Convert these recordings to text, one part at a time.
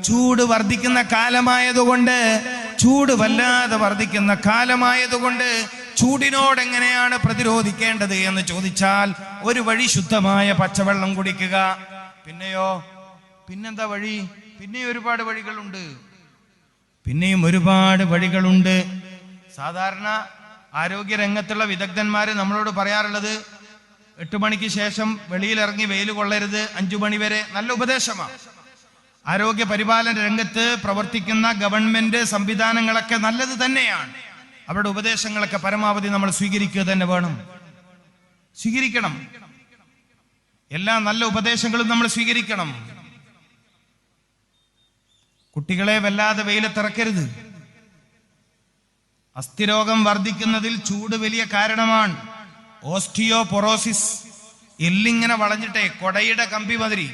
ചൂട് വർദ്ധിക്കുന്ന കാലമായതുകൊണ്ട്, ചൂട് വല്ലാതെ വർദ്ധിക്കുന്ന കാലമായതുകൊണ്ട് ചൂടിനോട് എങ്ങനെയാണ് പ്രതിരോധിക്കേണ്ടത് എന്ന് ചോദിച്ചാൽ ഒരു വഴി ശുദ്ധമായ പച്ചവെള്ളം കുടിക്കുക. പിന്നെന്താ വഴി? പിന്നെയും ഒരുപാട് വഴികളുണ്ട്. സാധാരണ ആരോഗ്യ രംഗത്തുള്ള വിദഗ്ധന്മാര് നമ്മളോട് പറയാറുള്ളത് 8 മണിക്ക് ശേഷം വെളിയിലിറങ്ങി വെയിൽ കൊള്ളരുത്, 5 മണി വരെ. നല്ല ഉപദേശമാണ്. ആരോഗ്യ പരിപാലന രംഗത്ത് പ്രവർത്തിക്കുന്ന ഗവൺമെന്റ് സംവിധാനങ്ങളൊക്കെ നല്ലത് തന്നെയാണ്. അവരുടെ ഉപദേശങ്ങളൊക്കെ പരമാവധി നമ്മൾ സ്വീകരിക്കുക തന്നെ വേണം. സ്വീകരിക്കണം. എല്ലാ നല്ല ഉപദേശങ്ങളും നമ്മൾ സ്വീകരിക്കണം. കുട്ടികളെ വല്ലാതെ വെയിലത്തിറക്കരുത്. അസ്ഥിരോഗം വർദ്ധിക്കുന്നതിൽ ചൂട് വലിയ കാരണമാണ്. ഓസ്റ്റിയോപൊറോസിസ്, എല്ലിങ്ങനെ വളഞ്ഞിട്ടേ കൊടയുടെ കമ്പി മാതിരി,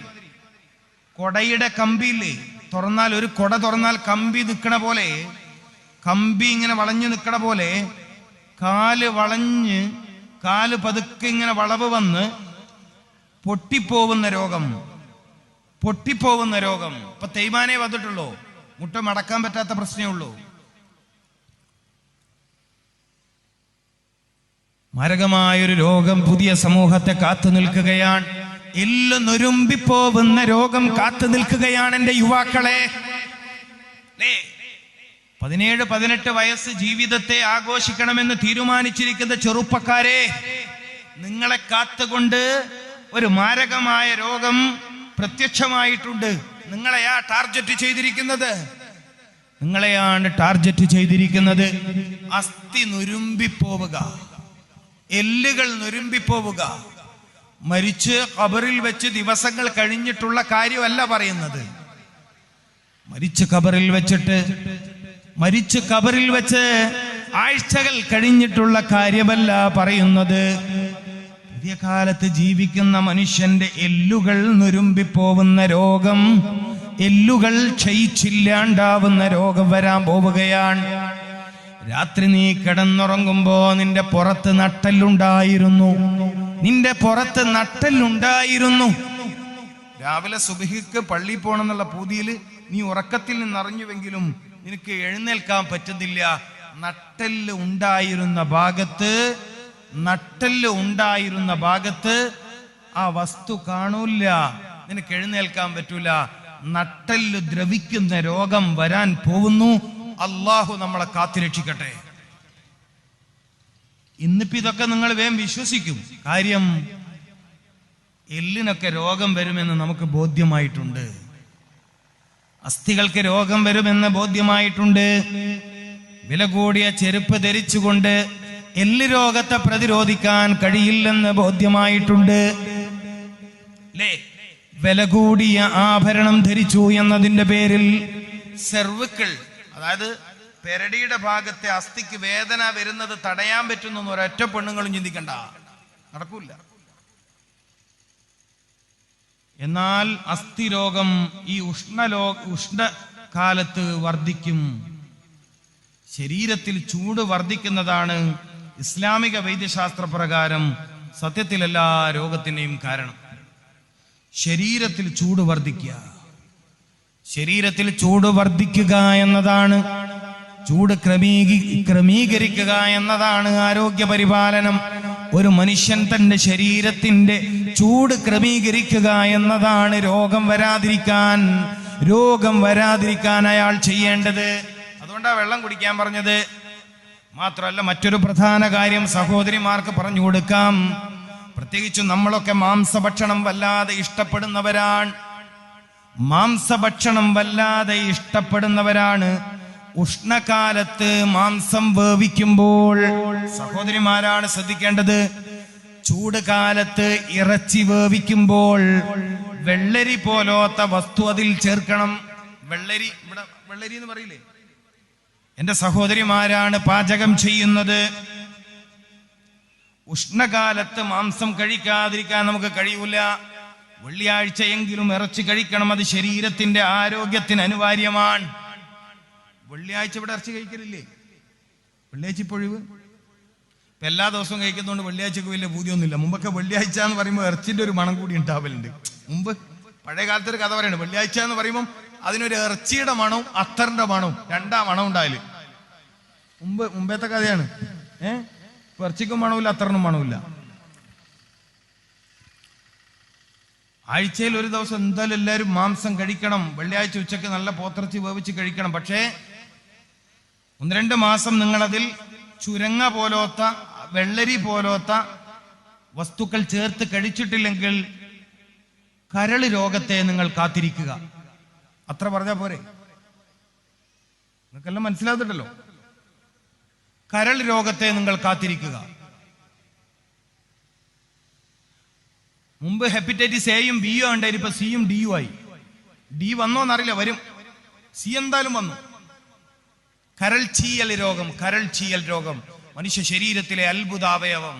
കൊടയുടെ കമ്പിയില്ലേ തുറന്നാൽ, ഒരു കൊട തുറന്നാൽ കമ്പി നിൽക്കണ പോലെ, കമ്പി ഇങ്ങനെ വളഞ്ഞു നിൽക്കണ പോലെ കാല് വളഞ്ഞ്, കാല് പതുക്കെ ഇങ്ങനെ വളവ് വന്ന് പൊട്ടിപ്പോവുന്ന രോഗം. ഇപ്പൊ തേയ്മാനേ വന്നിട്ടുള്ളൂ, മുട്ട മടക്കാൻ പറ്റാത്ത പ്രശ്നമേ ഉള്ളൂ. മാരകമായൊരു രോഗം പുതിയ സമൂഹത്തെ കാത്തു നിൽക്കുകയാണ്. എല്ലാം നൊരുമ്പിപ്പോവുന്ന രോഗം കാത്തു നിൽക്കുകയാണ് എൻ്റെ യുവാക്കളെ. 17-18 വയസ്സ് ജീവിതത്തെ ആഘോഷിക്കണമെന്ന് തീരുമാനിച്ചിരിക്കുന്ന ചെറുപ്പക്കാരെ, നിങ്ങളെ കാത്തുകൊണ്ട് ഒരു മാരകമായ രോഗം പ്രത്യക്ഷമായിട്ടുണ്ട്. നിങ്ങളെയാണ് ടാർഗറ്റ് ചെയ്തിരിക്കുന്നത്. അസ്ഥി നുരുമ്പിപ്പോവുക, എല്ലുകൾ നുരുമ്പിപ്പോവുക. മരിച്ച് ഖബറിൽ വെച്ച് ദിവസങ്ങൾ കഴിഞ്ഞിട്ടുള്ള കാര്യമല്ല പറയുന്നത്. മരിച്ച് ഖബറിൽ വെച്ച് ആഴ്ചകൾ കഴിഞ്ഞിട്ടുള്ള കാര്യമല്ല പറയുന്നത്. പുതിയ കാലത്ത് ജീവിക്കുന്ന മനുഷ്യന്റെ എല്ലുകൾ നുരുമ്പിപ്പോവുന്ന രോഗം, എല്ലുകൾ ക്ഷയിച്ചില്ലാണ്ടാവുന്ന രോഗം വരാൻ പോവുകയാണ്. രാത്രി നീ കിടന്നുറങ്ങുമ്പോ നിന്റെ പുറത്ത് നട്ടെല്ലുണ്ടായിരുന്നു. രാവിലെ സുബഹിക്ക് പള്ളി പോണെന്നുള്ള പൂതിയിൽ നീ ഉറക്കത്തിൽ നിന്നറിഞ്ഞുവെങ്കിലും നിനക്ക് എഴുന്നേൽക്കാൻ പറ്റുന്നില്ല. നട്ടെല്ല് ഉണ്ടായിരുന്ന ഭാഗത്ത് ആ വസ്തു കാണൂല, നിനക്ക് എഴുന്നേൽക്കാൻ പറ്റൂല. നട്ടെല്ല് ദ്രവിക്കുന്ന രോഗം വരാൻ പോകുന്നു. അള്ളാഹു നമ്മളെ കാത്തുരക്ഷിക്കട്ടെ. ഇന്നിപ്പോ ഇതൊക്കെ നിങ്ങൾ വേഗം വിശ്വസിക്കും. കാര്യം എല്ലിനൊക്കെ രോഗം വരുമെന്ന് നമുക്ക് ബോധ്യമായിട്ടുണ്ട്. അസ്ഥികൾക്ക് രോഗം വരുമെന്ന് ബോധ്യമായിട്ടുണ്ട്. വില കൂടിയ ചെരുപ്പ് ധരിച്ചുകൊണ്ട് എല്ല് രോഗത്തെ പ്രതിരോധിക്കാൻ കഴിയില്ലെന്ന് ബോധ്യമായിട്ടുണ്ട്. വില കൂടിയ ആഭരണം ധരിച്ചു എന്നതിന്റെ പേരിൽ സെർവിക്കിൾ, അതായത് പെരടിയുടെ ഭാഗത്തെ അസ്ഥിക്ക് വേദന വരുന്നത് തടയാൻ പറ്റുന്ന ഒരൊറ്റ പെണ്ണുങ്ങളും ചിന്തിക്കണ്ട, നടക്കൂല. എന്നാൽ അസ്ഥി രോഗം ഈ ഉഷ്ണകാലത്ത് വർദ്ധിക്കും. ശരീരത്തിൽ ചൂട് വർദ്ധിക്കുന്നതാണ് ഇസ്ലാമിക വൈദ്യശാസ്ത്ര പ്രകാരം സത്യത്തിൽ എല്ലാ രോഗത്തിന്റെയും കാരണം. ശരീരത്തിൽ ചൂട് വർദ്ധിക്കുക എന്നതാണ്, ചൂട് ക്രമീകരിക്കുക എന്നതാണ് ആരോഗ്യ പരിപാലനം. ഒരു മനുഷ്യൻ തന്റെ ശരീരത്തിന്റെ ചൂട് ക്രമീകരിക്കുക എന്നതാണ് രോഗം വരാതിരിക്കാൻ അയാൾ ചെയ്യേണ്ടത്. അതുകൊണ്ടാണ് വെള്ളം കുടിക്കാൻ പറഞ്ഞത്. മാത്രമല്ല, മറ്റൊരു പ്രധാന കാര്യം സഹോദരിമാർക്ക് പറഞ്ഞു കൊടുക്കാം. പ്രത്യേകിച്ചും നമ്മളൊക്കെ മാംസഭക്ഷണം വല്ലാതെ ഇഷ്ടപ്പെടുന്നവരാണ്. ഉഷ്ണകാലത്ത് മാംസം വേവിക്കുമ്പോൾ സഹോദരിമാരാണ് ശ്രദ്ധിക്കേണ്ടത്. ചൂട് കാലത്ത് ഇറച്ചി വേവിക്കുമ്പോൾ വെള്ളരി പോലത്തെ വസ്തു അതിൽ ചേർക്കണം. വെള്ളരി എന്ന് പറയില്ലേ? എന്റെ സഹോദരിമാരാണ് പാചകം ചെയ്യുന്നത്. ഉഷ്ണകാലത്ത് മാംസം കഴിക്കാതിരിക്കാൻ നമുക്ക് കഴിയൂല. വെള്ളിയാഴ്ചയെങ്കിലും ഇറച്ചി കഴിക്കണം. അത് ശരീരത്തിന്റെ ആരോഗ്യത്തിന് അനിവാര്യമാണ്. വെള്ളിയാഴ്ച ഇവിടെ ഇറച്ചി കഴിക്കലില്ലേ? വെള്ളിയാഴ്ച പൊഴിവ് ഇപ്പൊ എല്ലാ ദിവസവും കഴിക്കുന്നതുകൊണ്ട് വെള്ളിയാഴ്ചക്ക് വലിയ പൂതിയൊന്നുമില്ല. മുമ്പൊക്കെ വെള്ളിയാഴ്ച എന്ന് പറയുമ്പോൾ ഇറച്ചിന്റെ ഒരു മണം കൂടി ഉണ്ടാവലുണ്ട്. മുമ്പ് പഴയ കാലത്തൊരു കഥ പറയുന്നത്, വെള്ളിയാഴ്ച എന്ന് പറയുമ്പോൾ അതിനൊരു ഇറച്ചിയുടെ മണവും അത്തറിന്റെ മണവും, രണ്ടാ മണം ഉണ്ടായാല്. മുമ്പത്തെ കഥയാണ്. ഇറച്ചിക്കും മണമില്ല, അത്തറിനും മണമില്ല. ആഴ്ചയിൽ ഒരു ദിവസം എന്തായാലും എല്ലാവരും മാംസം കഴിക്കണം. വെള്ളിയാഴ്ച ഉച്ചക്ക് നല്ല പോത്തിറച്ചി വേവിച്ച് കഴിക്കണം. പക്ഷേ 1-2 മാസം നിങ്ങളതിൽ ചുരങ്ങ പോലോത്ത, വെള്ളരി പോലോത്ത വസ്തുക്കൾ ചേർത്ത് കഴിച്ചിട്ടില്ലെങ്കിൽ കരള് രോഗത്തെ നിങ്ങൾ കാത്തിരിക്കുക. അത്ര പറഞ്ഞാ പോരെ? നിങ്ങൾക്കെല്ലാം മനസ്സിലാകുന്നുണ്ടല്ലോ. കരൾ രോഗത്തെ നിങ്ങൾ കാത്തിരിക്കുക. മുമ്പ് ഹെപ്പറ്റൈറ്റിസ് എയും ബിയും ഉണ്ടായി, ഇപ്പൊ സിയും ഡിയും ആയി. ഡി വന്നോന്നറിയില്ല, വരും. സി എന്തായാലും വന്നു. കരൾ ചീയൽ രോഗം. കരൾ ചീയൽ രോഗം മനുഷ്യ ശരീരത്തിലെ അത്ഭുതാവയവം.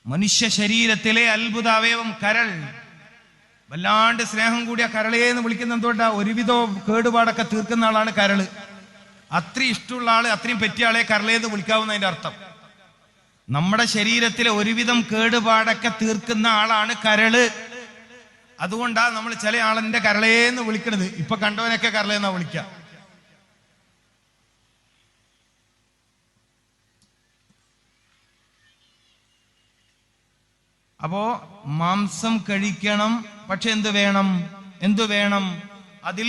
മനുഷ്യ ശരീരത്തിലെ അത്ഭുതാവയവം കരൾ. വല്ലാണ്ട് സ്നേഹം കൂടിയ കരളേന്ന് വിളിക്കുന്ന എന്തുകൊണ്ടാ? ഒരുവിധം കേടുപാടൊക്കെ തീർക്കുന്ന ആളാണ് കരള്. അത്രയും ഇഷ്ടമുള്ള ആള്, അത്രയും പറ്റിയ ആളെ കരളേന്ന് വിളിക്കാവുന്നതിന്റെ അർത്ഥം. നമ്മുടെ ശരീരത്തിലെ ഒരുവിധം കേടുപാടൊക്കെ തീർക്കുന്ന ആളാണ് കരള്. അതുകൊണ്ടാ നമ്മൾ ചില ആളിന്റെ കരളേന്ന് വിളിക്കണത്. ഇപ്പൊ കണ്ടവനൊക്കെ കരളേന്നാ വിളിക്കുക. അപ്പോ മാംസം കഴിക്കണം. പക്ഷെ എന്തു വേണം? അതിൽ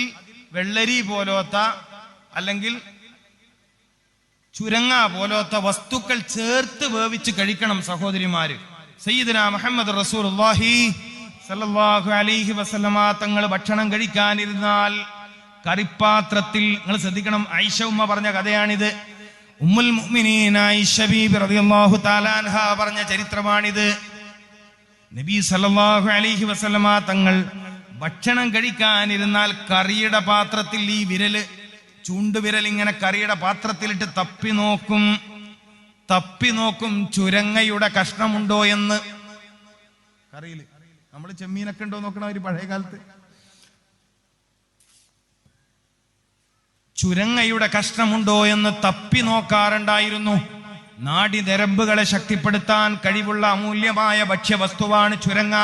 വെള്ളരി പോലോത്ത അല്ലെങ്കിൽ ചുരങ്ങ പോലോത്ത വസ്തുക്കൾ ചേർത്ത് വേവിച്ച് കഴിക്കണം സഹോദരിമാര്. സയ്യിദുനാ മുഹമ്മദ് റസൂലുള്ളാഹി സല്ലല്ലാഹു അലൈഹി വസല്ലമ തങ്ങൾ ഭക്ഷണം കഴിക്കാനിരുന്നാൽ കറിപ്പാത്രത്തിൽ, നിങ്ങൾ ശ്രദ്ധിക്കണം, ആയിഷ ഉമ്മ പറഞ്ഞ കഥയാണിത്. ഉമ്മുൽ മുഅ്മിനീൻ ആയിഷ ബീബി റളിയല്ലാഹു തആല അൻഹ പറഞ്ഞ ചരിത്രമാണിത്. നബി സല്ലല്ലാഹു അലൈഹി വസല്ലമ തങ്ങൾ ഭക്ഷണം കഴിക്കാനിരുന്നാൽ കറിയുടെ പാത്രത്തിൽ ഈ വിരല്, ചൂണ്ടുവിരൽ ഇങ്ങനെ കറിയുടെ പാത്രത്തിലിട്ട് തപ്പി നോക്കും ചുരങ്ങയുടെ കഷ്ണമുണ്ടോ എന്ന്. കറിയില് നമ്മൾ ചെമ്മീനൊക്കെ ഉണ്ടോ നോക്കണ ഒരു പഴയ കാലത്ത്. ചുരങ്ങയുടെ കഷ്ണമുണ്ടോ എന്ന് തപ്പി നോക്കാറുണ്ടായിരുന്നു. നാഡി ഞരമ്പുകളെ ശക്തിപ്പെടുത്താൻ കഴിവുള്ള അമൂല്യമായ ഭക്ഷ്യവസ്തുവാണ് ചുരങ്ങ.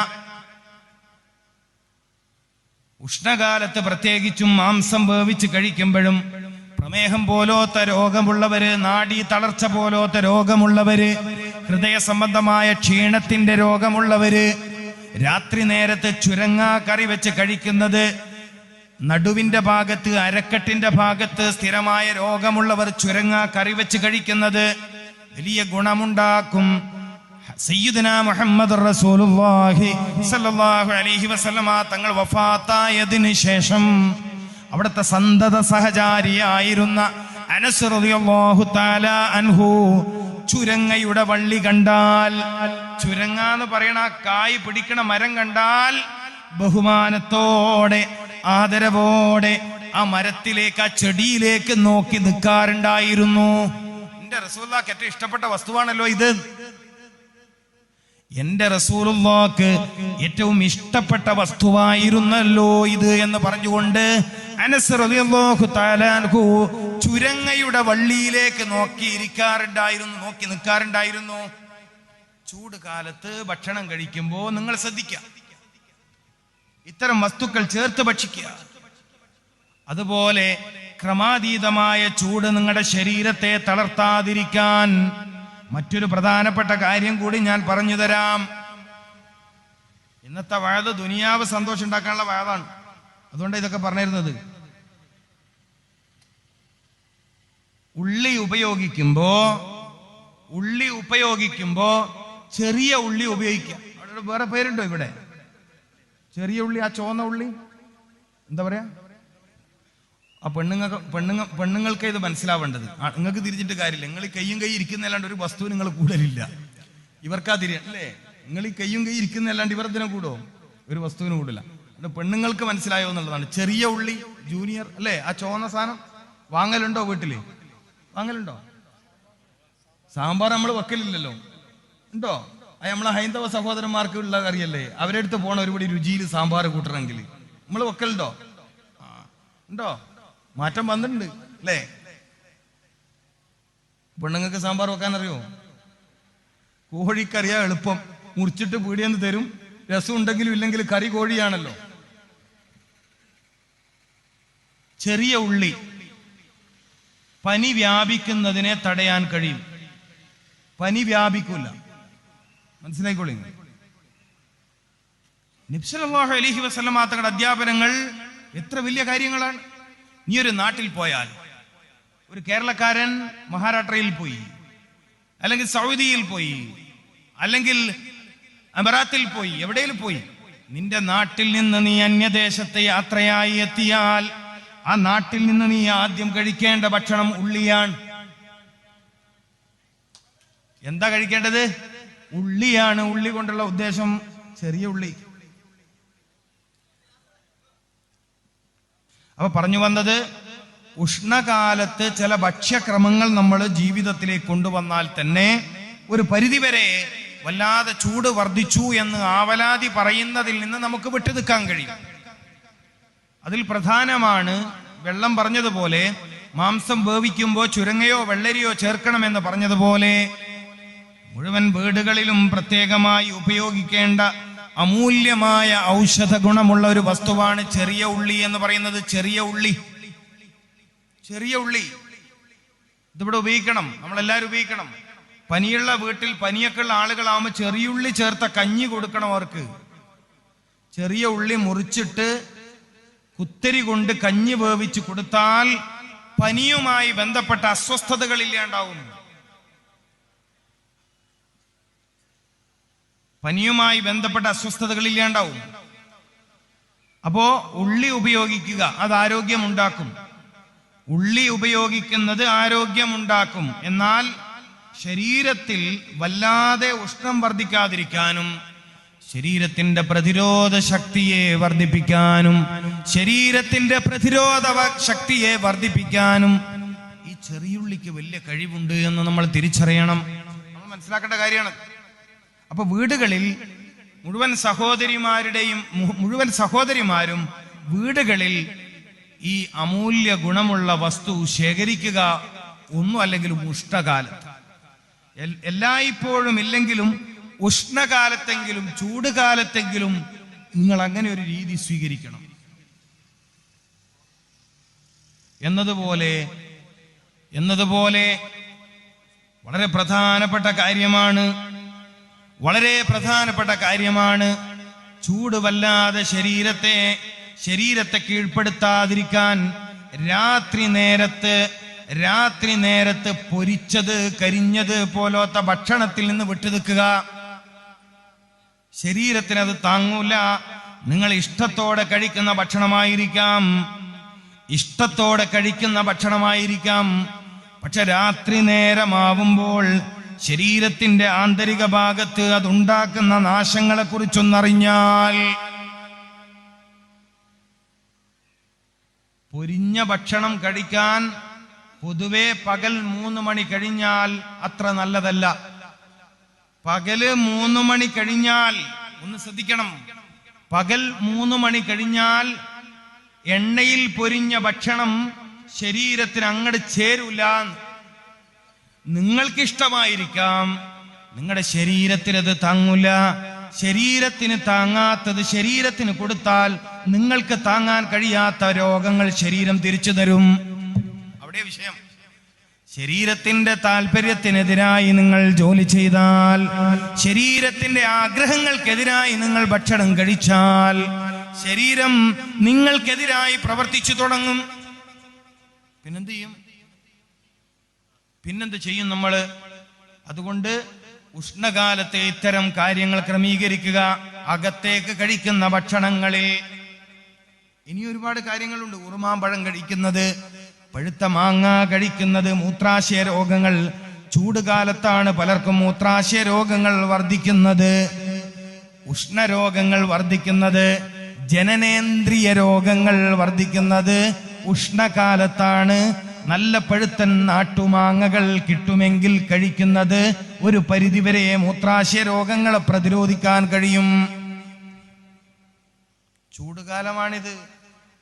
ഉഷ്ണകാലത്ത് പ്രത്യേകിച്ചും മാംസം വേവിച്ച് കഴിക്കുമ്പോഴും പ്രമേഹം പോലോത്ത രോഗമുള്ളവര്, നാഡീ തളർച്ച പോലോത്ത രോഗമുള്ളവര്, ഹൃദയ സംബന്ധമായ ക്ഷീണത്തിന്റെ രോഗമുള്ളവര് രാത്രി നേരത്ത് ചുരങ്ങ കറി വെച്ച് കഴിക്കുന്നത്, നടുവിന്റെ ഭാഗത്ത്, അരക്കെട്ടിന്റെ ഭാഗത്ത് സ്ഥിരമായ രോഗമുള്ളവർ ചുരങ്ങ കറി വെച്ച് കഴിക്കുന്നത് വലിയ ഗുണമുണ്ടാക്കും. സയ്യിദുനാ മുഹമ്മദ് റസൂലുള്ളാഹി സ്വല്ലല്ലാഹു അലൈഹി വസല്ലമ തങ്ങൾ വഫാത്തായതിനു ശേഷം അവിടുത്തെ സന്തത സഹചാരിയായിരുന്ന അനസ് റളിയല്ലാഹു തആല അൻഹു ചുരങ്ങയുടെ വള്ളി കണ്ടാൽ, ചുരങ്ങ എന്ന് പറയണ കായ് പിടിക്കണ മരം കണ്ടാൽ ബഹുമാനത്തോടെ ആദരവോടെ ആ മരത്തിലേക്ക്, ആ ചെടിയിലേക്ക് നോക്കി നിൽക്കാറുണ്ടായിരുന്നു. എന്റെ റസൂലുള്ളാഹിക്ക് ഏറ്റവും ഇഷ്ടപ്പെട്ട വസ്തുവാണല്ലോ ഇത്. എന്റെ റസൂലുള്ളാഹിക്ക് ഏറ്റവും ഇഷ്ടപ്പെട്ട വസ്തുവായിരുന്നല്ലോ ഇത് എന്ന് പറഞ്ഞുകൊണ്ട് അനസ് റളിയല്ലാഹു തആല അൻഹു ചുരങ്ങയുടെ വള്ളിയിലേക്ക് നോക്കി നിൽക്കാറുണ്ടായിരുന്നു. ചൂട് കാലത്ത് ഭക്ഷണം കഴിക്കുമ്പോൾ നിങ്ങൾ ശ്രദ്ധിക്കുക, ഇത്തരം വസ്തുക്കൾ ചേർത്ത് ഭക്ഷിക്കുക. അതുപോലെ ക്രമാതീതമായ ചൂട് നിങ്ങളുടെ ശരീരത്തെ തളർത്താതിരിക്കാൻ മറ്റൊരു പ്രധാനപ്പെട്ട കാര്യം കൂടി ഞാൻ പറഞ്ഞു തരാം. ഇന്നത്തെ വയത് ദുനിയാവ് സന്തോഷം ഉണ്ടാക്കാനുള്ള വയതാണ്. അതുകൊണ്ട് ഇതൊക്കെ പറഞ്ഞിരുന്നത്. ഉള്ളി ഉപയോഗിക്കുമ്പോ ചെറിയ ഉള്ളി ഉപയോഗിക്കുക. വേറെ പേരുണ്ടോ ഇവിടെ? ചെറിയ ഉള്ളി, ആ ചുവന്ന ഉള്ളി എന്താ പറയാ? ആ പെണ്ണുങ്ങൾക്ക് ഇത് മനസ്സിലാവേണ്ടത്. നിങ്ങൾക്ക് തിരിച്ചിട്ട് കാര്യമില്ല. നിങ്ങൾ ഈ കയ്യും കൈ ഇരിക്കുന്നല്ലാണ്ട് ഒരു വസ്തു നിങ്ങൾ കൂടലില്ല. ഇവർക്കാ അല്ലേ? നിങ്ങൾ ഈ കയ്യും കൈ ഇരിക്കുന്നല്ലാണ്ട് ഇവർ ഇതിനെ കൂടോ? ഒരു വസ്തുവിന് കൂടില്ല. അത് പെണ്ണുങ്ങൾക്ക് മനസ്സിലായോ എന്നുള്ളതാണ്. ചെറിയ ഉള്ളി, ജൂനിയർ അല്ലേ? ആ ചുവന്ന സാധനം വാങ്ങലുണ്ടോ? വീട്ടില് വാങ്ങലുണ്ടോ? സാമ്പാർ നമ്മൾ വെക്കലില്ലല്ലോ, ഉണ്ടോ? അത് നമ്മളെ ഹൈന്ദവ സഹോദരന്മാർക്ക് ഉള്ള കറിയല്ലേ? അവരെടുത്ത് പോണ ഒരുപടി രുചിയിൽ സാമ്പാർ കൂട്ടണമെങ്കിൽ നമ്മൾ വെക്കലുണ്ടോ? ഉണ്ടോ? മാറ്റം വന്നിട്ടുണ്ട് അല്ലേ? പെണ്ണുങ്ങൾക്ക് സാമ്പാർ വെക്കാൻ അറിയോ? കോഴിക്കറിയാ എളുപ്പം. മുറിച്ചിട്ട് പീടിയെന്ന് തരും. രസം ഉണ്ടെങ്കിലും ഇല്ലെങ്കിൽ കറി കോഴിയാണല്ലോ. ചെറിയ ഉള്ളി പനി വ്യാപിക്കുന്നതിനെ തടയാൻ കഴിയും. പനി വ്യാപിക്കൂല, മനസ്സിലായിക്കോളി. നബി സല്ലല്ലാഹു അലൈഹി വസല്ലം തങ്ങളുടെ അധ്യാപനങ്ങൾ എത്ര വലിയ കാര്യങ്ങളാണ്. നീ ഒരു നാട്ടിൽ പോയാൽ, ഒരു കേരളക്കാരൻ മഹാരാഷ്ട്രയിൽ പോയി, അല്ലെങ്കിൽ സൗദിയിൽ പോയി, അല്ലെങ്കിൽ അമറാത്തിൽ പോയി, എവിടെയും പോയി, നിന്റെ നാട്ടിൽ നിന്ന് നീ അന്യദേശത്തെ യാത്രയായി എത്തിയാൽ ആ നാട്ടിൽ നിന്ന് നീ ആദ്യം കഴിക്കേണ്ട ഭക്ഷണം ഉള്ളിയാണ്. എന്താ കഴിക്കേണ്ടത്? ഉള്ളിയാണ്. ഉള്ളി കൊണ്ടുള്ള ഉദ്ദേശം ചെറിയ ഉള്ളി. അപ്പൊ പറഞ്ഞു വന്നത്, ഉഷ്ണകാലത്ത് ചില ഭക്ഷ്യക്രമങ്ങൾ നമ്മൾ ജീവിതത്തിലേക്ക് കൊണ്ടുവന്നാൽ തന്നെ ഒരു പരിധിവരെ വല്ലാതെ ചൂട് വർദ്ധിച്ചു എന്ന് ആവലാതി പറയുന്നതിൽ നിന്ന് നമുക്ക് വിട്ടു നിൽക്കാൻ കഴിയും. അതിൽ പ്രധാനമാണ് വെള്ളം പറഞ്ഞതുപോലെ, മാംസം വേവിക്കുമ്പോൾ ചുരങ്ങയോ വെള്ളരിയോ ചേർക്കണമെന്ന് പറഞ്ഞതുപോലെ, മുഴുവൻ വീടുകളിലും പ്രത്യേകമായി ഉപയോഗിക്കേണ്ട അമൂല്യമായ ഔഷധ ഗുണമുള്ള ഒരു വസ്തുവാണ് ചെറിയ ഉള്ളി എന്ന് പറയുന്നത്. ചെറിയ ഉള്ളി ഇതിവിടെ ഉപയോഗിക്കണം, നമ്മളെല്ലാവരും ഉപയോഗിക്കണം. പനിയുള്ള വീട്ടിൽ, പനിയൊക്കെ ഉള്ള ആളുകളാവുമ്പോൾ ചെറിയുള്ളി ചേർത്ത കഞ്ഞി കൊടുക്കണം അവർക്ക്. ചെറിയ ഉള്ളി മുറിച്ചിട്ട് കുത്തരി കൊണ്ട് കഞ്ഞി വേവിച്ച് കൊടുത്താൽ പനിയുമായി ബന്ധപ്പെട്ട അസ്വസ്ഥതകൾ ഇല്ലാണ്ടാവും. അപ്പോ ഉള്ളി ഉപയോഗിക്കുക, അത് ആരോഗ്യമുണ്ടാക്കും. ഉള്ളി ഉപയോഗിക്കുന്നത് ആരോഗ്യമുണ്ടാക്കും. എന്നാൽ ശരീരത്തിൽ വല്ലാതെ ഉഷ്ണം വർദ്ധിക്കാതിരിക്കാനും, ശരീരത്തിന്റെ പ്രതിരോധ ശക്തിയെ വർദ്ധിപ്പിക്കാനും ഈ ചെറിയുള്ളിക്ക് വലിയ കഴിവുണ്ട് എന്ന് നമ്മൾ തിരിച്ചറിയണം, നമ്മൾ മനസ്സിലാക്കേണ്ട കാര്യമാണ്. അപ്പൊ വീടുകളിൽ മുഴുവൻ സഹോദരിമാരും വീടുകളിൽ ഈ അമൂല്യ ഗുണമുള്ള വസ്തു ശേഖരിക്കുക. ഒന്നും അല്ലെങ്കിലും ഉഷ്ണകാലത്ത്, എല്ലായ്പ്പോഴും ഇല്ലെങ്കിലും ഉഷ്ണകാലത്തെങ്കിലും ചൂടുകാലത്തെങ്കിലും നിങ്ങൾ അങ്ങനെ ഒരു രീതി സ്വീകരിക്കണം. എന്നതുപോലെ വളരെ പ്രധാനപ്പെട്ട കാര്യമാണ് ചൂട് വല്ലാതെ ശരീരത്തെ കീഴ്പ്പെടുത്താതിരിക്കാൻ രാത്രി നേരത്ത് പൊരിച്ചത്, കരിഞ്ഞത് പോലത്തെ ഭക്ഷണത്തിൽ നിന്ന് വിട്ടുനിൽക്കുക. ശരീരത്തിനത് താങ്ങൂല. നിങ്ങൾ ഇഷ്ടത്തോടെ കഴിക്കുന്ന ഭക്ഷണമായിരിക്കാം, പക്ഷെ രാത്രി നേരമാവുമ്പോൾ ശരീരത്തിന്റെ ആന്തരിക ഭാഗത്ത് അതുണ്ടാക്കുന്ന നാശങ്ങളെ കുറിച്ചൊന്നറിഞ്ഞാൽ, പൊരിഞ്ഞ ഭക്ഷണം കഴിക്കാൻ പൊതുവെ പകൽ 3 മണി കഴിഞ്ഞാൽ അത്ര നല്ലതല്ല. പകല് 3 മണി കഴിഞ്ഞാൽ, ഒന്ന് ശ്രദ്ധിക്കണം, പകൽ 3 മണി കഴിഞ്ഞാൽ എണ്ണയിൽ പൊരിഞ്ഞ ഭക്ഷണം ശരീരത്തിന് അങ്ങോട്ട് ചേരൂല. നിങ്ങൾക്കിഷ്ടമായിരിക്കാം, നിങ്ങളുടെ ശരീരത്തിനത് താങ്ങൂല. ശരീരത്തിന് താങ്ങാത്തത് ശരീരത്തിന് കൊടുത്താൽ നിങ്ങൾക്ക് താങ്ങാൻ കഴിയാത്ത രോഗങ്ങൾ ശരീരം തിരിച്ചു തരും. അവിടെ വിഷയം. ശരീരത്തിന്റെ താല്പര്യത്തിനെതിരായി നിങ്ങൾ ജോലി ചെയ്താൽ, ശരീരത്തിന്റെ ആഗ്രഹങ്ങൾക്കെതിരായി നിങ്ങൾ ഭക്ഷണം കഴിച്ചാൽ, ശരീരം നിങ്ങൾക്കെതിരായി പ്രവർത്തിച്ചു തുടങ്ങും. പിന്നെന്ത് ചെയ്യും നമ്മൾ? അതുകൊണ്ട് ഉഷ്ണകാലത്തെ ഇത്തരം കാര്യങ്ങൾ ക്രമീകരിക്കുക. അകത്തേക്ക് കഴിക്കുന്ന ഭക്ഷണങ്ങളിൽ ഇനി ഒരുപാട് കാര്യങ്ങളുണ്ട്. ഉറുമാമ്പഴം കഴിക്കുന്നത്, പഴുത്ത മാങ്ങ കഴിക്കുന്നത്, മൂത്രാശയ രോഗങ്ങൾ. ചൂടുകാലത്താണ് പലർക്കും മൂത്രാശയ രോഗങ്ങൾ വർദ്ധിക്കുന്നത്, ഉഷ്ണരോഗങ്ങൾ വർദ്ധിക്കുന്നത്, ജനനേന്ദ്രിയ രോഗങ്ങൾ വർദ്ധിക്കുന്നത് ഉഷ്ണകാലത്താണ്. നല്ല പഴുത്തൻ നാട്ടുമാങ്ങകൾ കിട്ടുമെങ്കിൽ കഴിക്കുന്നത് ഒരു പരിധിവരെ മൂത്രാശയ രോഗങ്ങളെ പ്രതിരോധിക്കാൻ കഴിയും. ചൂടുകാലമാണിത്.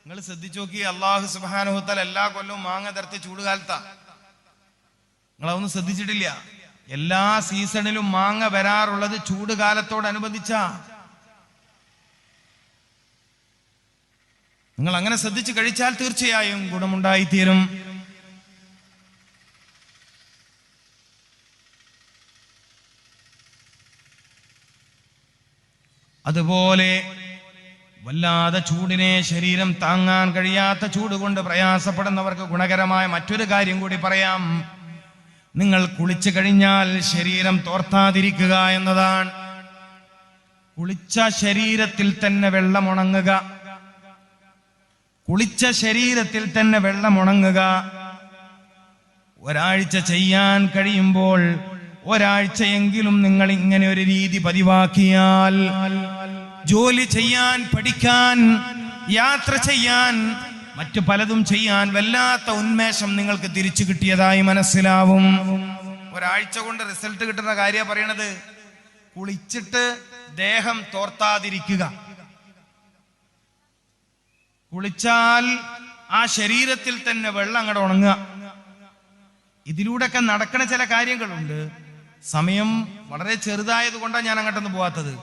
നിങ്ങൾ ശ്രദ്ധിച്ചു നോക്കി, അല്ലാഹു സുബ്ഹാനഹു വ തആല എല്ലാ കൊല്ലവും മാങ്ങ തരത്തി ചൂടുകാലത്താ. നിങ്ങളതൊന്നും ശ്രദ്ധിച്ചിട്ടില്ല? എല്ലാ സീസണിലും മാങ്ങ വരാറുള്ളത് ചൂടുകാലത്തോടനുബന്ധിച്ചാ. നിങ്ങൾ അങ്ങനെ ശ്രദ്ധിച്ച് കഴിച്ചാൽ തീർച്ചയായും ഗുണമുണ്ടായിത്തീരും. അതുപോലെ വല്ലാതെ ചൂടിനെ ശരീരം താങ്ങാൻ കഴിയാത്ത ചൂട് കൊണ്ട് പ്രയാസപ്പെടുന്നവർക്ക് ഗുണകരമായ മറ്റൊരു കാര്യം കൂടി പറയാം. നിങ്ങൾ കുളിച്ചു കഴിഞ്ഞാൽ ശരീരം തോർത്താതിരിക്കുക എന്നതാണ്. കുളിച്ച ശരീരത്തിൽ തന്നെ വെള്ളമുണങ്ങുക, കുളിച്ച ശരീരത്തിൽ തന്നെ വെള്ളമുണങ്ങുക. ഒരാഴ്ച ചെയ്യാൻ കഴിയുമ്പോൾ ഒരാഴ്ചയെങ്കിലും നിങ്ങൾ ഇങ്ങനെ ഒരു രീതി പതിവാക്കിയാൽ ജോലി ചെയ്യാൻ, പഠിക്കാൻ, യാത്ര ചെയ്യാൻ, മറ്റു പലതും ചെയ്യാൻ വല്ലാത്ത ഉന്മേഷം നിങ്ങൾക്ക് തിരിച്ചു കിട്ടിയതായി മനസ്സിലാവും. ഒരാഴ്ച കൊണ്ട് റിസൾട്ട് കിട്ടുന്ന കാര്യമാണ് പറയണത്. കുളിച്ചിട്ട് ദേഹം തോർത്താതിരിക്കുക. കുളിച്ചാൽ ആ ശരീരത്തിൽ തന്നെ വെള്ളം അങ്ങോട്ട് ഉണങ്ങുക. ഇതിലൂടെയൊക്കെ നടക്കണ ചില കാര്യങ്ങളുണ്ട്. സമയം വളരെ ചെറുതായത് കൊണ്ടാണ് ഞാൻ അങ്ങോട്ടൊന്നും പോവാത്തത്.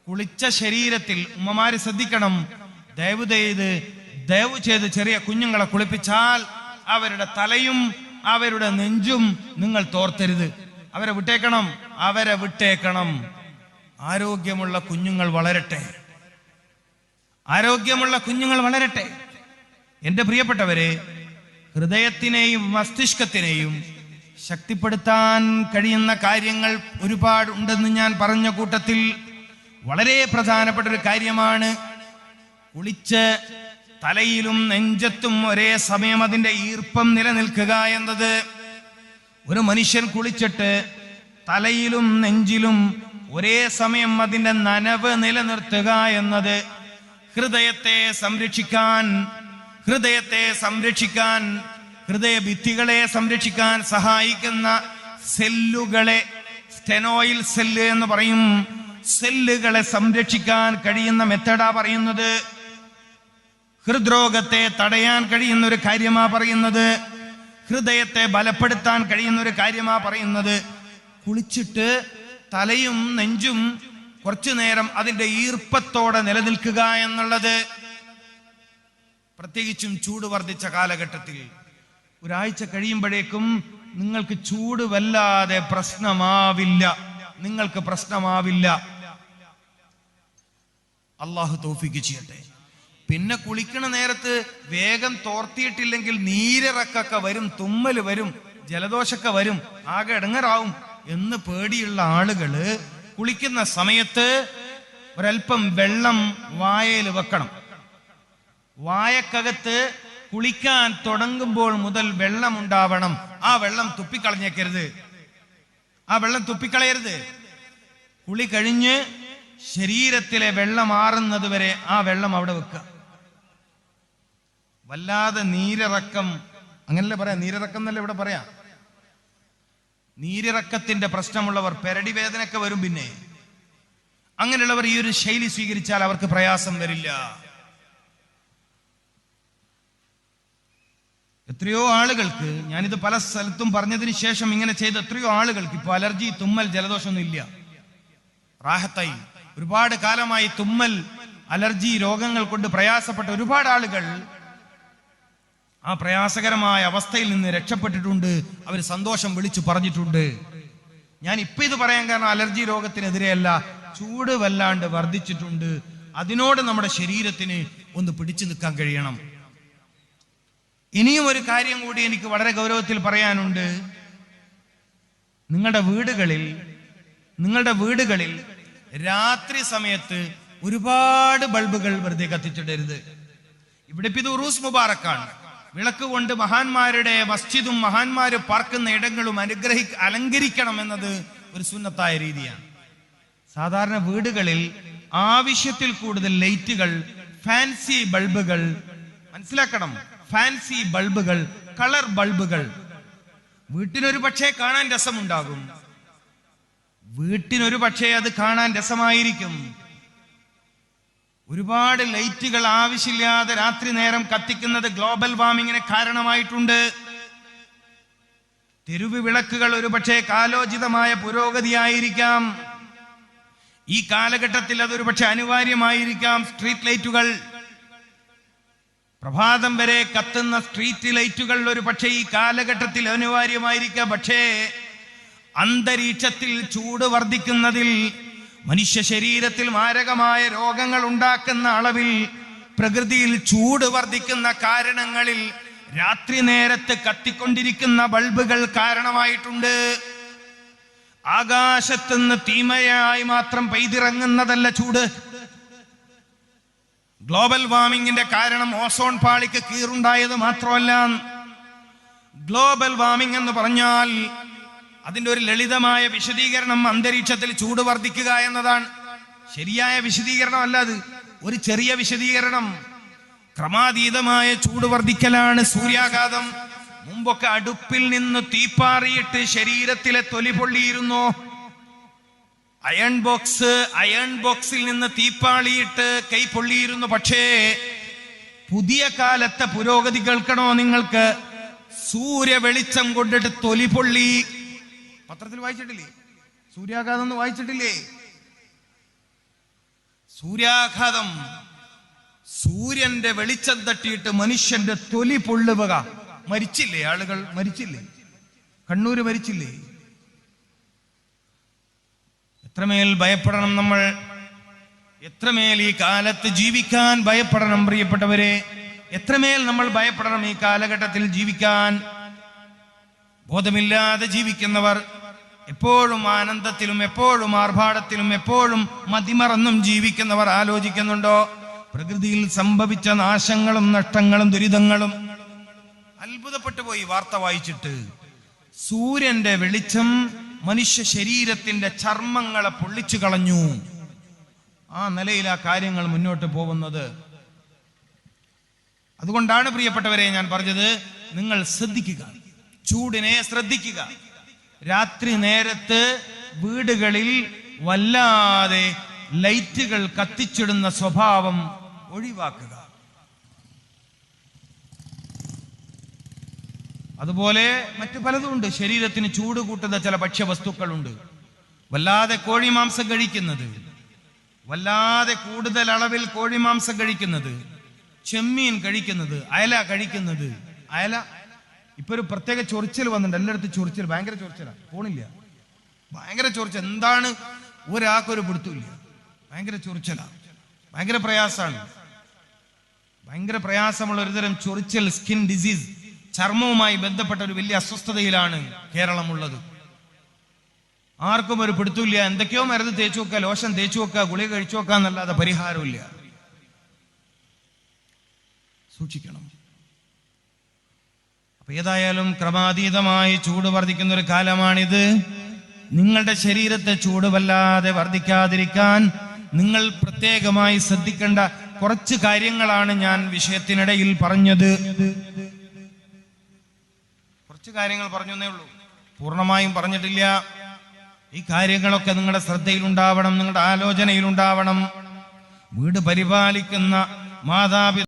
കുളിച്ച ശരീരത്തിൽ ഉമ്മമാര് ശ്രദ്ധിക്കണം, ദയവ് ചെയ്ത് ചെറിയ കുഞ്ഞുങ്ങളെ കുളിപ്പിച്ചാൽ അവരുടെ തലയും അവരുടെ നെഞ്ചും നിങ്ങൾ തോർത്തരുത്. അവരെ വിട്ടേക്കണം. ആരോഗ്യമുള്ള കുഞ്ഞുങ്ങൾ വളരട്ടെ, ആരോഗ്യമുള്ള കുഞ്ഞുങ്ങൾ വളരട്ടെ. എന്റെ പ്രിയപ്പെട്ടവരെ, ഹൃദയത്തിനെയും മസ്തിഷ്കത്തിനെയും ശക്തിപ്പെടുത്താൻ കഴിയുന്ന കാര്യങ്ങൾ ഒരുപാട് ഉണ്ടെന്ന് ഞാൻ പറഞ്ഞ കൂട്ടത്തിൽ വളരെ പ്രധാനപ്പെട്ട ഒരു കാര്യമാണ് കുളിച്ച് തലയിലും നെഞ്ചത്തും ഒരേ സമയം അതിന്റെ ഈർപ്പം നിലനിൽക്കുക എന്നത്. ഒരു മനുഷ്യൻ കുളിച്ചിട്ട് തലയിലും നെഞ്ചിലും ഒരേ സമയം അതിന്റെ നനവ് നിലനിർത്തുക എന്നത് ഹൃദയത്തെ സംരക്ഷിക്കാൻ, ഹൃദയഭിത്തികളെ സംരക്ഷിക്കാൻ സഹായിക്കുന്ന സെല്ലുകളെ, സ്റ്റെനോയിൽ സെല്ല് എന്ന് പറയും, സെല്ലുകളെ സംരക്ഷിക്കാൻ കഴിയുന്ന മെത്തഡാ പറയുന്നത്. ഹൃദ്രോഗത്തെ തടയാൻ കഴിയുന്ന ഒരു കാര്യമാ പറയുന്നത്. ഹൃദയത്തെ ബലപ്പെടുത്താൻ കഴിയുന്ന ഒരു കാര്യമാ പറയുന്നത്. കുളിച്ചിട്ട് തലയും നെഞ്ചും കുറച്ചു നേരം അതിന്റെ ഈർപ്പത്തോടെ നിലനിൽക്കുക എന്നുള്ളത്, പ്രത്യേകിച്ചും ചൂട് വർദ്ധിച്ച കാലഘട്ടത്തിൽ ഒരാഴ്ച കഴിയുമ്പോഴേക്കും നിങ്ങൾക്ക് ചൂട് വല്ലാതെ പ്രശ്നമാവില്ല. അള്ളാഹു തൗഫീഖ് ചെയ്യട്ടെ. പിന്നെ കുളിക്കണ നേരത്ത് വേഗം തോർത്തിയിട്ടില്ലെങ്കിൽ നീരിറക്കൊക്കെ വരും, തുമ്മല് വരും, ജലദോഷമൊക്കെ വരും, ആകെ ഇടങ്ങറാവും എന്ന് പേടിയുള്ള ആളുകള് കുളിക്കുന്ന സമയത്ത് ഒരൽപ്പം വെള്ളം വായയിൽ വെക്കണം. വായക്കകത്ത് കുളിക്കാൻ തുടങ്ങുമ്പോൾ മുതൽ വെള്ളം ഉണ്ടാവണം. ആ വെള്ളം തുപ്പിക്കളയരുത്. കുളി കഴിഞ്ഞ് ശരീരത്തിലെ വെള്ളം മാറുന്നത് വരെ ആ വെള്ളം അവിടെ വെക്കുക. വല്ലാതെ നീരിറക്കം, അങ്ങനല്ലേ പറയാ, നീരിറക്കം എന്നല്ലേ ഇവിടെ പറയാ. നീരിറക്കത്തിന്റെ പ്രശ്നമുള്ളവർ, പെരടി വേദനയൊക്കെ വരും. പിന്നെ അങ്ങനെയുള്ളവർ ഈ ഒരു ശൈലി സ്വീകരിച്ചാൽ അവർക്ക് പ്രയാസം വരില്ല. എത്രയോ ആളുകൾക്ക്, ഞാനിത് പല സ്ഥലത്തും പറഞ്ഞതിന് ശേഷം ഇങ്ങനെ ചെയ്ത എത്രയോ ആളുകൾക്ക് ഇപ്പൊ അലർജി, തുമ്മൽ, ജലദോഷമൊന്നും ഇല്ല, റാഹത്തായി. ഒരുപാട് കാലമായി തുമ്മൽ, അലർജി രോഗങ്ങൾ കൊണ്ട് പ്രയാസപ്പെട്ട ഒരുപാട് ആളുകൾ ആ പ്രയാസകരമായ അവസ്ഥയിൽ നിന്ന് രക്ഷപ്പെട്ടിട്ടുണ്ട്. അവർ സന്തോഷം വിളിച്ചു പറഞ്ഞിട്ടുണ്ട്. ഞാൻ ഇപ്പൊ ഇത് പറയാൻ കാരണം അലർജി രോഗത്തിനെതിരെയല്ല, ചൂട് വല്ലാണ്ട് വർദ്ധിച്ചിട്ടുണ്ട്. അതിനോട് നമ്മുടെ ശരീരത്തിന് ഒന്ന് പിടിച്ചു നിൽക്കാൻ കഴിയണം. ഇനിയും ഒരു കാര്യം കൂടി എനിക്ക് വളരെ ഗൗരവത്തിൽ പറയാനുണ്ട്. നിങ്ങളുടെ വീടുകളിൽ രാത്രി സമയത്ത് ഒരുപാട് ബൾബുകൾ വെറുതെ കത്തിച്ചിടരുത്. ഇവിടെ ഇത് ഉറൂസ് മുബാറക്കാണ്. വിളക്ക് കൊണ്ട് മഹാന്മാരുടെ മസ്ജിദും മഹാന്മാര് പാർക്കുന്ന ഇടങ്ങളും അലങ്കരിക്കണം എന്നത് ഒരു സുന്നത്തായ രീതിയാണ്. സാധാരണ വീടുകളിൽ ആവശ്യത്തിൽ കൂടുതൽ ലൈറ്റുകൾ, ഫാൻസി ബൾബുകൾ, മനസ്സിലാക്കണം, ഫാൻസി ബൾബുകൾ, കളർ ബൾബുകൾ വീട്ടിനൊരു പക്ഷേ കാണാൻ രസമുണ്ടാകും, അത് കാണാൻ രസമായിരിക്കും. ഒരുപാട് ലൈറ്റുകൾ ആവശ്യമില്ലാതെ രാത്രി നേരം കത്തിക്കുന്നത് ഗ്ലോബൽ വാർമിങ്ങിന് കാരണമായിട്ടുണ്ട്. തെരുവ് വിളക്കുകൾ ഒരുപക്ഷെ കാലോചിതമായ പുരോഗതിയായിരിക്കാം. ഈ കാലഘട്ടത്തിൽ അതൊരു പക്ഷെ അനിവാര്യമായിരിക്കാം. സ്ട്രീറ്റ് ലൈറ്റുകൾ പ്രഭാതം വരെ കത്തുന്ന സ്ട്രീറ്റ് ലൈറ്റുകൾ ഒരു പക്ഷേ ഈ കാലഘട്ടത്തിൽ അനിവാര്യമായിരിക്കാം. പക്ഷേ അന്തരീക്ഷത്തിൽ ചൂട് വർദ്ധിക്കുന്നതിൽ, മനുഷ്യ ശരീരത്തിൽ മാരകമായ രോഗങ്ങൾ ഉണ്ടാക്കുന്ന അളവിൽ, പ്രകൃതിയിൽ ചൂട് വർദ്ധിക്കുന്ന കാരണങ്ങളിൽ രാത്രി നേരത്ത് കത്തിക്കൊണ്ടിരിക്കുന്ന ബൾബുകൾ കാരണമായിട്ടുണ്ട്. ആകാശത്തുനിന്ന് തീമയായി മാത്രം പെയ്തിറങ്ങുന്നതല്ല ചൂട്. ഗ്ലോബൽ വാർമിംഗിന്റെ കാരണം ഓസോൺ പാളിക്ക് കീറുണ്ടായത് മാത്രമല്ല. ഗ്ലോബൽ വാർമിംഗ് എന്ന് പറഞ്ഞാൽ അതിന്റെ ഒരു ലളിതമായ വിശദീകരണം അന്തരീക്ഷത്തിൽ ചൂട് വർദ്ധിക്കുക എന്നതാണ്. ശരിയായ വിശദീകരണം അല്ല അത്, ഒരു ചെറിയ വിശദീകരണം. ക്രമാതീതമായ ചൂട് വർദ്ധിക്കലാണ് സൂര്യാഘാതം. മുമ്പൊക്കെ അടുപ്പിൽ നിന്ന് തീപ്പാറിയിട്ട് ശരീരത്തിലെ തൊലി പൊള്ളിയിരുന്നു. അയൺ ബോക്സിൽ നിന്ന് തീപ്പാളിയിട്ട് കൈ പൊള്ളിയിരുന്നു. പക്ഷേ പുതിയ കാലത്തെ പുരോഗതി കേൾക്കണോ നിങ്ങൾക്ക്? സൂര്യ വെളിച്ചം കൊണ്ടിട്ട് തൊലി പൊള്ളി. പത്രത്തിൽ വായിച്ചിട്ടില്ലേ? സൂര്യാഘാതം എന്ന് വായിച്ചിട്ടില്ലേ? സൂര്യാഘാതം, സൂര്യന്റെ വെളിച്ചം തട്ടിയിട്ട് മനുഷ്യന്റെ തൊലി പൊള്ളുക. മരിച്ചില്ലേ ആളുകൾ? മരിച്ചില്ലേ? കണ്ണൂര് മരിച്ചില്ലേ? എത്രമേൽ ഭയപ്പെടണം നമ്മൾ, എത്രമേൽ ഈ കാലത്ത് ജീവിക്കാൻ ഭയപ്പെടണം പ്രിയപ്പെട്ടവരെ. എത്രമേൽ നമ്മൾ ഭയപ്പെടണം ഈ കാലഘട്ടത്തിൽ ജീവിക്കാൻ. ബോധമില്ലാതെ ജീവിക്കുന്നവർ, എപ്പോഴും ആനന്ദത്തിലും എപ്പോഴും ആർഭാടത്തിലും എപ്പോഴും മതിമറന്നും ജീവിക്കുന്നവർ ആലോചിക്കുന്നുണ്ടോ പ്രകൃതിയിൽ സംഭവിച്ച നാശങ്ങളും നഷ്ടങ്ങളും ദുരിതങ്ങളും? അത്ഭുതപ്പെട്ടു പോയി വാർത്ത വായിച്ചിട്ട്. സൂര്യന്റെ വെളിച്ചം മനുഷ്യ ശരീരത്തിന്റെ ചർമ്മങ്ങളെ പൊള്ളിച്ചു കളഞ്ഞു. ആ നിലയിൽ ആ കാര്യങ്ങൾ മുന്നോട്ട് പോകുന്നത്. അതുകൊണ്ടാണ് പ്രിയപ്പെട്ടവരെ ഞാൻ പറഞ്ഞത്, നിങ്ങൾ ശ്രദ്ധിക്കുക, ചൂടിനെ ശ്രദ്ധിക്കുക. രാത്രി നേരത്ത് വീടുകളിൽ വല്ലാതെ ലൈറ്റുകൾ കത്തിച്ചിടുന്ന സ്വഭാവം ഒഴിവാക്കുക. അതുപോലെ മറ്റു പലതുമുണ്ട്. ശരീരത്തിന് ചൂട് കൂട്ടുന്ന ചില ഭക്ഷ്യവസ്തുക്കളുണ്ട്. വല്ലാതെ കോഴിമാംസം കഴിക്കുന്നത്, വല്ലാതെ കൂടുതൽ അളവിൽ കോഴിമാംസം കഴിക്കുന്നത്, ചെമ്മീൻ കഴിക്കുന്നത്, അയല കഴിക്കുന്നത്. അയല ഇപ്പൊ ഒരു പ്രത്യേക ചൊറിച്ചിൽ വന്നിട്ടുണ്ട്. എല്ലായിടത്തും ചൊറിച്ചിൽ, ഭയങ്കര ചൊറിച്ചിലാണ്, പോണില്ല, ഭയങ്കര ചൊറിച്ചിൽ. എന്താണ് ഒരാൾക്കൊരു പിടുത്തമില്ല, ഭയങ്കര ചൊറിച്ചിലാണ്, ഭയങ്കര പ്രയാസമാണ്. ഭയങ്കര പ്രയാസമുള്ള ഒരുതരം ചൊറിച്ചിൽ, സ്കിൻ ഡിസീസ്, ചർമ്മവുമായി ബന്ധപ്പെട്ട ഒരു വലിയ അസ്വസ്ഥതയിലാണ് കേരളമുള്ളത്. ആർക്കും ഒരു പിടുത്തമില്ല. എന്തൊക്കെയോ മരുന്ന് തേച്ചു വെക്കുക, ലോഷൻ തേച്ചു വെക്കുക, ഗുളിക കഴിച്ചു വെക്കുക എന്നല്ലാതെ പരിഹാരമില്ല. സൂക്ഷിക്കണം. അപ്പൊ ഏതായാലും ക്രമാതീതമായി ചൂട് വർദ്ധിക്കുന്ന ഒരു കാലമാണിത്. നിങ്ങളുടെ ശരീരത്തെ ചൂട് വല്ലാതെ വർദ്ധിക്കാതിരിക്കാൻ നിങ്ങൾ പ്രത്യേകമായി ശ്രദ്ധിക്കേണ്ട കുറച്ച് കാര്യങ്ങളാണ് ഞാൻ വിഷയത്തിനിടയിൽ പറഞ്ഞത്. കുറച്ച് കാര്യങ്ങൾ പറഞ്ഞു എന്നേ ഉള്ളൂ, പൂർണ്ണമായും പറഞ്ഞിട്ടില്ല. ഈ കാര്യങ്ങളൊക്കെ നിങ്ങളുടെ ശ്രദ്ധയിലുണ്ടാവണം, നിങ്ങളുടെ ആലോചനയിലുണ്ടാവണം. വീട് പരിപാലിക്കുന്ന മാതാപിതാക്കൾ